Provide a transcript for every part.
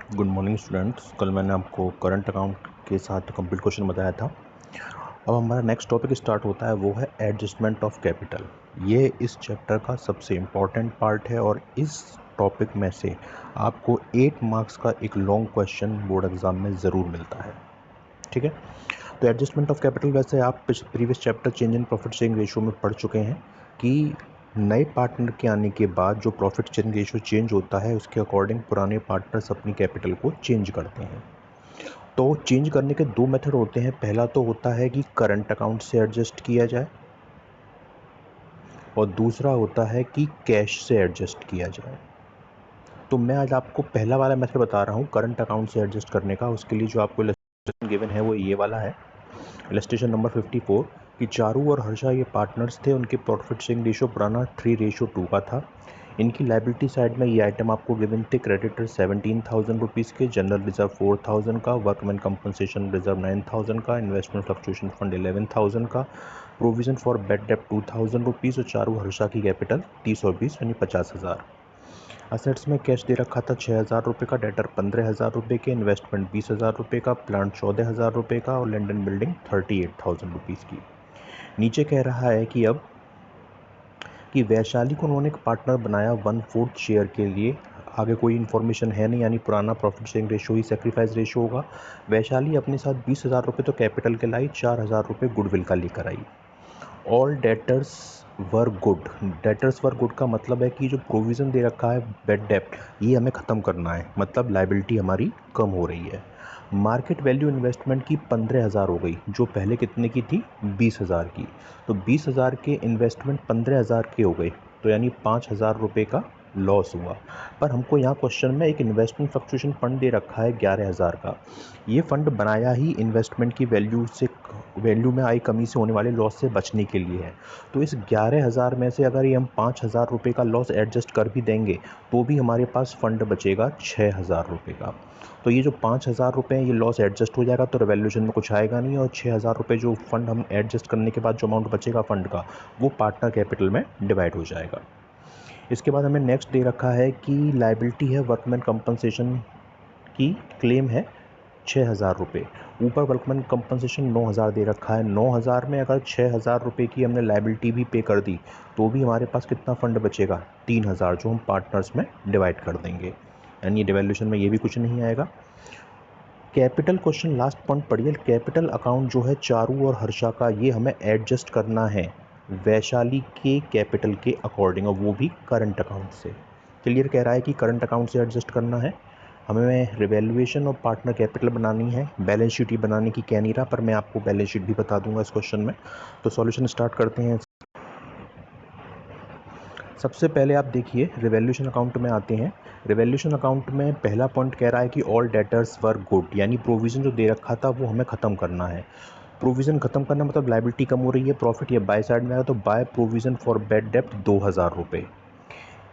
Good morning students. कल मैंने आपको करंट अकाउंट के साथ कंप्लीट क्वेश्चन बताया था। अब हमारा नेक्स्ट टॉपिक स्टार्ट होता है, वो है एडजस्टमेंट ऑफ कैपिटल। ये इस चैप्टर का सबसे इम्पॉर्टेंट पार्ट है और इस टॉपिक में से आपको 8 मार्क्स का एक लॉन्ग क्वेश्चन बोर्ड एग्जाम में ज़रूर मिलता है। ठीक है, तो एडजस्टमेंट ऑफ कैपिटल वैसे आप previous chapter change in profit sharing ratio में पढ़ चुके हैं कि नए पार्टनर के आने के बाद जो प्रॉफिट शेयरिंग रेशियो चेंज होता है उसके अकॉर्डिंग पुराने पार्टनर्स अपनी कैपिटल को चेंज करते हैं। तो चेंज करने के दो मेथड होते हैं। पहला तो होता है कि करंट अकाउंट से एडजस्ट किया जाए और दूसरा होता है कि कैश से एडजस्ट किया जाए। तो मैं आज आपको पहला वाला मेथड बता रहा हूँ करंट अकाउंट से एडजस्ट करने का। उसके लिए जो आपको इलस्ट्रेशन गिवन है वो ये वाला है, इलस्ट्रेशन नंबर 54, कि चारू और हर्षा ये पार्टनर्स थे। उनके प्रॉफिट शेयरिंग रेशियो पुराना 3:2 का था। इनकी लाइबिलिटी साइड में ये आइटम आपको गिवन थे, क्रेडिटर 17,000 रुपीज़ के, जनरल रिजर्व 4,000 का, वर्कमैन कंपनसेशन रिजर्व 9,000 का, इन्वेस्टमेंट फ्लक्चुएशन फंड 11,000 का, प्रोविजन फॉर बेड डेप्ट 2,000 रुपीज़ और चारू हर्षा की कैपिटल 30 और 20 यानी 50,000। असेट्स में कैश दे रखा था 6,000 रुपये का, डेटर 15,000 रुपये के, इन्वेस्टमेंट 20,000 रुपये का, प्लांट 14,000 रुपये का और लैंड एंड बिल्डिंग 38,000 रुपीज़ की। नीचे कह रहा है कि अब कि वैशाली को उन्होंने एक पार्टनर बनाया 1/4 शेयर के लिए। आगे कोई इन्फॉर्मेशन है नहीं, यानी पुराना प्रॉफिट शेयरिंग रेशियो ही सेक्रीफाइस रेशियो होगा। वैशाली अपने साथ 20,000 रुपये तो कैपिटल के लाई, 4,000 रुपये गुडविल का लेकर आई। All debtors were good. Debtors were good का मतलब है कि जो प्रोविज़न दे रखा है बेड डेप्ट, ये हमें ख़त्म करना है, मतलब लाइबिलिटी हमारी कम हो रही है। मार्केट वैल्यू इन्वेस्टमेंट की 15,000 हो गई, जो पहले कितने की थी, 20,000 की। तो 20,000 के इन्वेस्टमेंट 15,000 के हो गए, तो यानी 5,000 रुपये का लॉस हुआ। पर हमको यहाँ क्वेश्चन में एक इन्वेस्टमेंट फ्लक्चुएशन फंड दे रखा है 11,000 का। ये फंड बनाया ही इन्वेस्टमेंट की वैल्यू में आई कमी से होने वाले लॉस से बचने के लिए है। तो इस 11,000 में से अगर ये हम 5,000 रुपये का लॉस एडजस्ट कर भी देंगे तो भी हमारे पास फंड बचेगा 6,000 रुपये का। तो ये जो 5,000 रुपये हैं ये लॉस एडजस्ट हो जाएगा, तो रिवैल्यूएशन में कुछ आएगा नहीं, और 6,000 रुपये जो फंड हम एडजस्ट करने के बाद जो अमाउंट बचेगा फंड का, वो पार्टनर कैपिटल में डिवाइड हो जाएगा। इसके बाद हमें नेक्स्ट दे रखा है कि लाइबिलिटी है वर्कमैन कंपनसेशन की, क्लेम है 6,000 रुपये। ऊपर वर्कमैन कंपनसेशन 9,000 दे रखा है। 9,000 में अगर 6,000 रुपये की हमने लाइबिलिटी भी पे कर दी तो भी हमारे पास कितना फंड बचेगा, 3,000, जो हम पार्टनर्स में डिवाइड कर देंगे, यानी डिवैल्यूएशन में ये भी कुछ नहीं आएगा। कैपिटल क्वेश्चन लास्ट पॉइंट पढ़िए। कैपिटल अकाउंट जो है चारू और हर्षा का, ये हमें एडजस्ट करना है वैशाली के कैपिटल के अकॉर्डिंग, और वो भी करंट अकाउंट से। क्लियर कह रहा है कि करंट अकाउंट से एडजस्ट करना है हमें। रिवैल्यूएशन और पार्टनर कैपिटल बनानी है, बैलेंस शीट ही बनाने की कह नहीं रहा, पर मैं आपको बैलेंस शीट भी बता दूंगा इस क्वेश्चन में। तो सॉल्यूशन स्टार्ट करते हैं। सबसे पहले आप देखिए रिवैल्यूएशन अकाउंट में आते हैं। रिवैल्यूएशन अकाउंट में पहला पॉइंट कह रहा है कि ऑल डेटर्स वर गुड, यानी प्रोविज़न जो दे रखा था वो हमें ख़त्म करना है। प्रोविज़न ख़त्म करना मतलब लाइबिलिटी कम हो रही है, प्रॉफिट या बाय साइड में आया, तो बाय प्रोविज़न फॉर बेड डेप्ट 2,000 रुपये।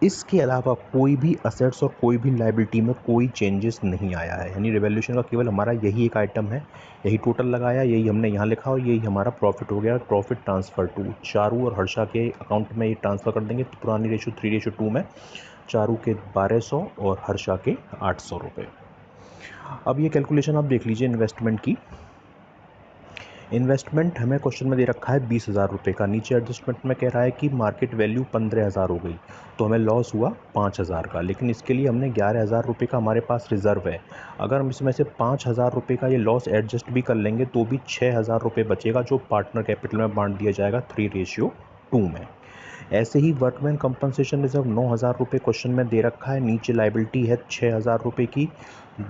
इसके अलावा कोई भी असेट्स और कोई भी लाइबिलिटी में कोई चेंजेस नहीं आया है, यानी रिवैल्यूएशन का केवल हमारा यही एक आइटम है, यही टोटल लगाया, यही हमने यहाँ लिखा और यही हमारा प्रॉफिट हो गया। प्रॉफिट ट्रांसफ़र टू चारू और हर्षा के अकाउंट में ये ट्रांसफ़र कर देंगे। पुरानी रेशियो 3:2 में चारू के 1,200 और हर्षा के 800 रुपये। अब ये कैलकुलेशन आप देख लीजिए इन्वेस्टमेंट की। इन्वेस्टमेंट हमें क्वेश्चन में दे रखा है 20,000 रुपये का। नीचे एडजस्टमेंट में कह रहा है कि मार्केट वैल्यू 15,000 हो गई, तो हमें लॉस हुआ 5,000 का, लेकिन इसके लिए हमने 11,000 रुपये का हमारे पास रिजर्व है। अगर हम इसमें से 5,000 रुपये का ये लॉस एडजस्ट भी कर लेंगे तो भी 6,000 रुपये बचेगा, जो पार्टनर कैपिटल में बांट दिया जाएगा 3:2 में। ऐसे ही वर्कमैन कंपनसेशन रिजर्व 9,000 रुपये क्वेश्चन में दे रखा है। नीचे लाइबिलिटी है 6,000 रुपये की।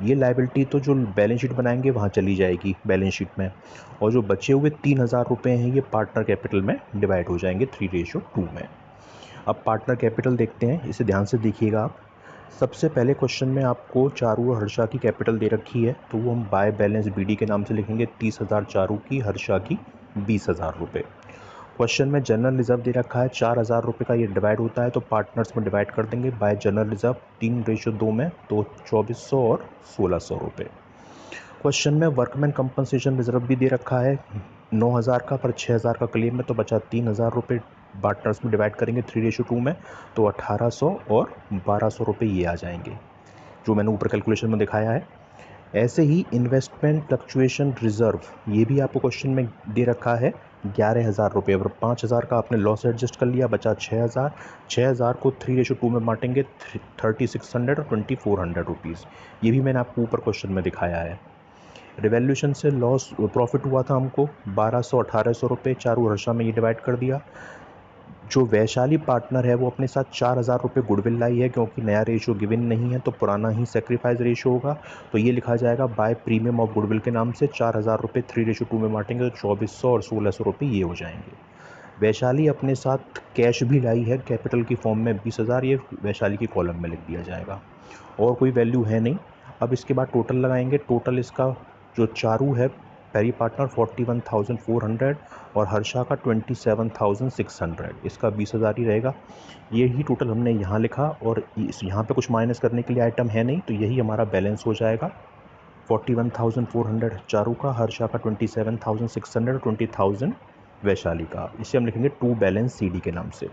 ये लाइबिलिटी तो जो बैलेंस शीट बनाएंगे वहाँ चली जाएगी बैलेंस शीट में, और जो बचे हुए 3,000 रुपये हैं ये पार्टनर कैपिटल में डिवाइड हो जाएंगे 3:2 में। अब पार्टनर कैपिटल देखते हैं, इसे ध्यान से देखिएगा आप। सबसे पहले क्वेश्चन में आपको चारू और हर्षा की कैपिटल दे रखी है, तो वो हम बाय बैलेंस बीडी के नाम से लिखेंगे। 30,000 चारू की, हर्षा की 20,000 रुपये। क्वेश्चन में जनरल रिजर्व दे रखा है 4,000 रुपये का, ये डिवाइड होता है तो पार्टनर्स में डिवाइड कर देंगे बाय जनरल रिजर्व 3:2 में, तो 2,400 और 1,600 रुपये। क्वेश्चन में वर्कमैन कंपनसेशन रिजर्व भी दे रखा है 9,000 का, पर 6,000 का क्लेम में, तो बचा 3,000 रुपये। पार्टनर्स में डिवाइड करेंगे 3:2 में, तो 1,800 और 1,200 रुपये ये आ जाएंगे। जो मैंने ऊपर कैलकुलेशन में दिखाया है। ऐसे ही इन्वेस्टमेंट फ्लक्चुएशन रिजर्व, ये भी आपको क्वेश्चन में दे रखा है 11,000 रुपये। और 5,000 का आपने लॉस एडजस्ट कर लिया, बचा 6,000। 6,000 को 3:2 में बांटेंगे, 3,600 और 2,400 रुपीज़। ये भी मैंने आपको ऊपर क्वेश्चन में दिखाया है। रिवैल्यूएशन से लॉस प्रॉफिट हुआ था हमको 1,200 1,800 रुपये, चारू हर्षा में ये डिवाइड कर दिया। जो वैशाली पार्टनर है वो अपने साथ 4,000 रुपये गुडविल लाई है, क्योंकि नया रेशियो गिवन नहीं है तो पुराना ही सेक्रीफाइस रेशियो होगा। तो ये लिखा जाएगा बाय प्रीमियम ऑफ गुडविल के नाम से 4,000 रुपये 3:2 में बांटेंगे तो 2,400 और 1,600 रुपये ये हो जाएंगे। वैशाली अपने साथ कैश भी लाई है कैपिटल की फॉर्म में 20,000, ये वैशाली की कॉलम में लिख दिया जाएगा। और कोई वैल्यू है नहीं। अब इसके बाद टोटल लगाएंगे। टोटल इसका जो चारू है पहली पार्टनर 41,400 और हर्षा का 27,600, इसका 20,000 ही रहेगा। यही टोटल हमने यहाँ लिखा और यहाँ पे कुछ माइनस करने के लिए आइटम है नहीं, तो यही हमारा बैलेंस हो जाएगा। 41,400 चारू का, हर्षा का 27,600, 20,000 वैशाली का। इसे हम लिखेंगे टू बैलेंस CD के नाम से।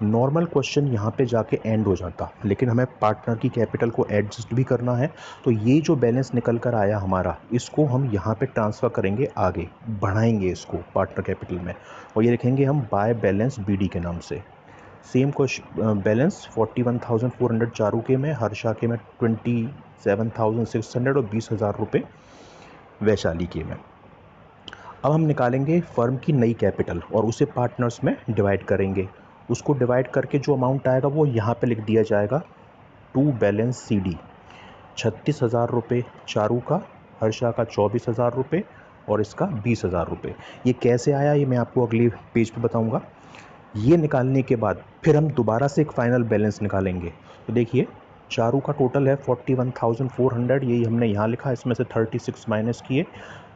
नॉर्मल क्वेश्चन यहाँ पे जाके एंड हो जाता, लेकिन हमें पार्टनर की कैपिटल को एडजस्ट भी करना है। तो ये जो बैलेंस निकल कर आया हमारा, इसको हम यहाँ पे ट्रांसफ़र करेंगे, आगे बढ़ाएंगे इसको पार्टनर कैपिटल में, और ये लिखेंगे हम बाय बैलेंस BD के नाम से। सेम क्वेश्चन बैलेंस 41,400 चारू के में, हर्षा के में 27,600 और 20,000 रुपये वैशाली के में। अब हम निकालेंगे फर्म की नई कैपिटल और उसे पार्टनर्स में डिवाइड करेंगे। उसको डिवाइड करके जो अमाउंट आएगा वो यहाँ पे लिख दिया जाएगा टू बैलेंस CD। 36,000 रुपये चारू का, हर्षा का 24,000 रुपये और इसका 20,000 रुपये। ये कैसे आया ये मैं आपको अगले पेज पे बताऊंगा। ये निकालने के बाद फिर हम दोबारा से एक फाइनल बैलेंस निकालेंगे। तो देखिए चारू का टोटल है 41,400, यही हमने यहाँ लिखा, इसमें से 36 माइनस किए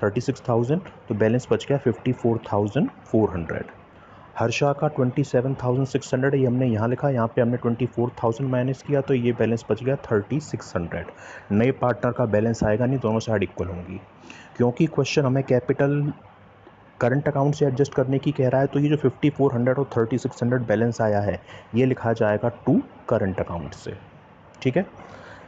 36,000, तो बैलेंस बच गया 54,400। हर्षा का 27,600, ये हमने यहाँ लिखा, यहाँ पे हमने 24,000 माइनस किया तो ये बैलेंस बच गया 3,600। नए पार्टनर का बैलेंस आएगा नहीं, दोनों साइड इक्वल होंगी। क्योंकि क्वेश्चन हमें कैपिटल करंट अकाउंट से एडजस्ट करने की कह रहा है, तो ये जो 5400 और 3600 बैलेंस आया है ये लिखा जाएगा टू करंट अकाउंट से। ठीक है,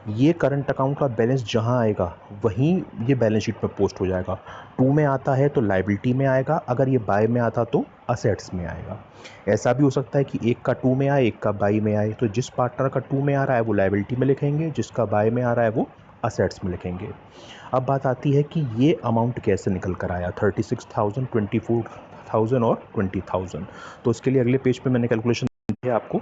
ये करंट अकाउंट का बैलेंस जहां आएगा वहीं ये बैलेंस शीट में पोस्ट हो जाएगा। टू में आता है तो लाइबिलिटी में आएगा, अगर ये बाय में आता तो असेट्स में आएगा। ऐसा भी हो सकता है कि एक का टू में आए एक का बाय में आए, तो जिस पार्टनर का टू में आ रहा है वो लाइबिलिटी में लिखेंगे, जिसका बाय में आ रहा है वो असेट्स में लिखेंगे। अब बात आती है कि ये अमाउंट कैसे निकल कर आया 36,000, 24,000 और 20,000। तो इसके लिए अगले पेज पे मैंने कैलकुलेशन दी है आपको।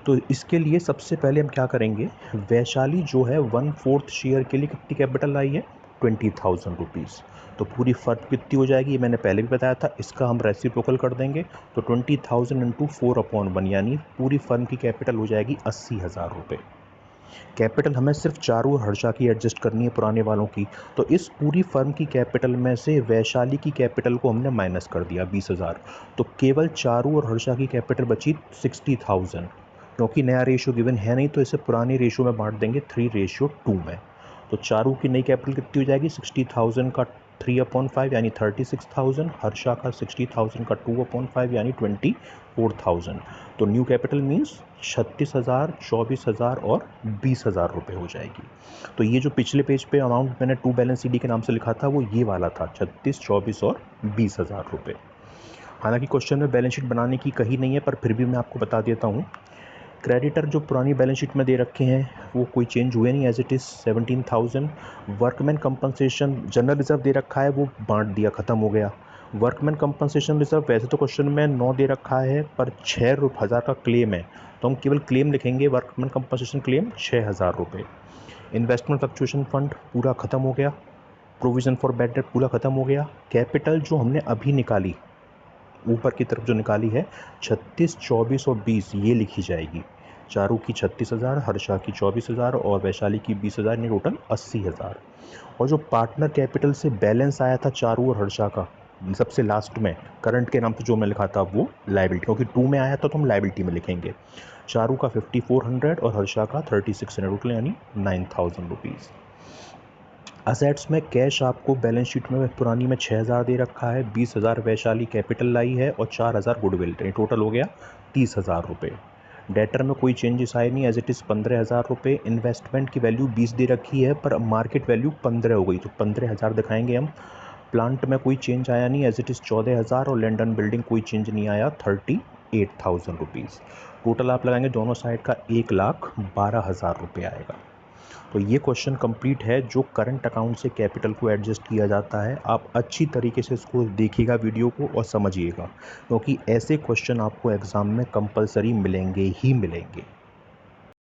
तो इसके लिए सबसे पहले हम क्या करेंगे, वैशाली जो है 1/4 शेयर के लिए कितनी कैपिटल आई है 20,000 रुपीज़। तो पूरी फर्म कितनी हो जाएगी ये मैंने पहले भी बताया था, इसका हम रेसिप्रोकल कर देंगे। तो 20,000 इंटू 4/1 यानी पूरी फर्म की कैपिटल हो जाएगी 80,000 रुपये। कैपिटल हमें सिर्फ चारू और हर्षा की एडजस्ट करनी है पुराने वालों की, तो इस पूरी फर्म की कैपिटल में से वैशाली की कैपिटल को हमने माइनस कर दिया 20,000, तो केवल चारू और हर्षा की कैपिटल बची 60,000। क्योंकि नया रेशियो गिवन है नहीं तो इसे पुराने रेशियो में बांट देंगे 3:2 में। तो चारू की नई कैपिटल कितनी हो जाएगी 60,000 का 3/5 यानी 36,000, हर्षा का 60,000 का 2/5 यानी 24,000। तो न्यू कैपिटल मीन्स 36,000, 24,000 और 20,000 रुपये हो जाएगी। तो ये जो पिछले पेज पे अमाउंट मैंने टू बैलेंस CD के नाम से लिखा था वो ये वाला था 36, 24 और 20,000 रुपये। हालांकि क्वेश्चन में बैलेंस शीट बनाने की कही नहीं है, पर फिर भी मैं आपको बता देता हूँ। क्रेडिटर जो पुरानी बैलेंस शीट में दे रखे हैं वो कोई चेंज हुए नहीं, as it is 17,000। Workman compensation general reserve दे रखा है वो बांट दिया, ख़त्म हो गया। वर्कमैन कंपनसेशन रिजर्व वैसे तो क्वेश्चन में 9 दे रखा है, पर 6,000 का क्लेम है तो हम केवल क्लेम लिखेंगे, वर्कमैन कंपनसेशन क्लेम 6,000 रुपये। इन्वेस्टमेंट फ्लक्चुएशन फंड पूरा ख़त्म हो गया। प्रोविज़न फॉर बैड डेट पूरा ख़त्म हो गया। कैपिटल जो हमने अभी निकाली ऊपर की तरफ जो निकाली है 36, 24 और 20 ये लिखी जाएगी। चारू की 36,000, हर्षा की 24,000 और वैशाली की 20,000, यानी टोटल 80,000। और जो पार्टनर कैपिटल से बैलेंस आया था चारू और हर्षा का सबसे लास्ट में करंट के नाम पे जो मैं लिखा था वो लाइबिलिटी, क्योंकि टू में आया था तो हम लाइबिलिटी में लिखेंगे। चारू का 5400 और हर्षा का 3600 टोटल यानी 9,000 रुपीज़। असेट्स में कैश आपको बैलेंस शीट में पुरानी में 6,000 दे रखा है, 20,000 वैशाली कैपिटल लाई है और 4,000 गुडविल, टोटल हो गया 30,000 रुपये। डेटर में कोई चेंजेस आए नहीं, एज इट इज़ 15,000 रुपये। इन्वेस्टमेंट की वैल्यू 20 दे रखी है पर मार्केट वैल्यू 15 हो गई, तो 15,000 दिखाएंगे हम। प्लांट में कोई चेंज आया नहीं, एज इट इज़ 14,000, और लैंड एंड बिल्डिंग कोई चेंज नहीं आया, 38,000 रुपीज़। टोटल आप लगाएंगे दोनों साइड का 1,12,000 रुपये आएगा। तो ये क्वेश्चन कंप्लीट है जो करंट अकाउंट से कैपिटल को एडजस्ट किया जाता है। आप अच्छी तरीके से इसको देखिएगा वीडियो को और समझिएगा, क्योंकि ऐसे क्वेश्चन आपको एग्ज़ाम में कंपलसरी मिलेंगे ही मिलेंगे।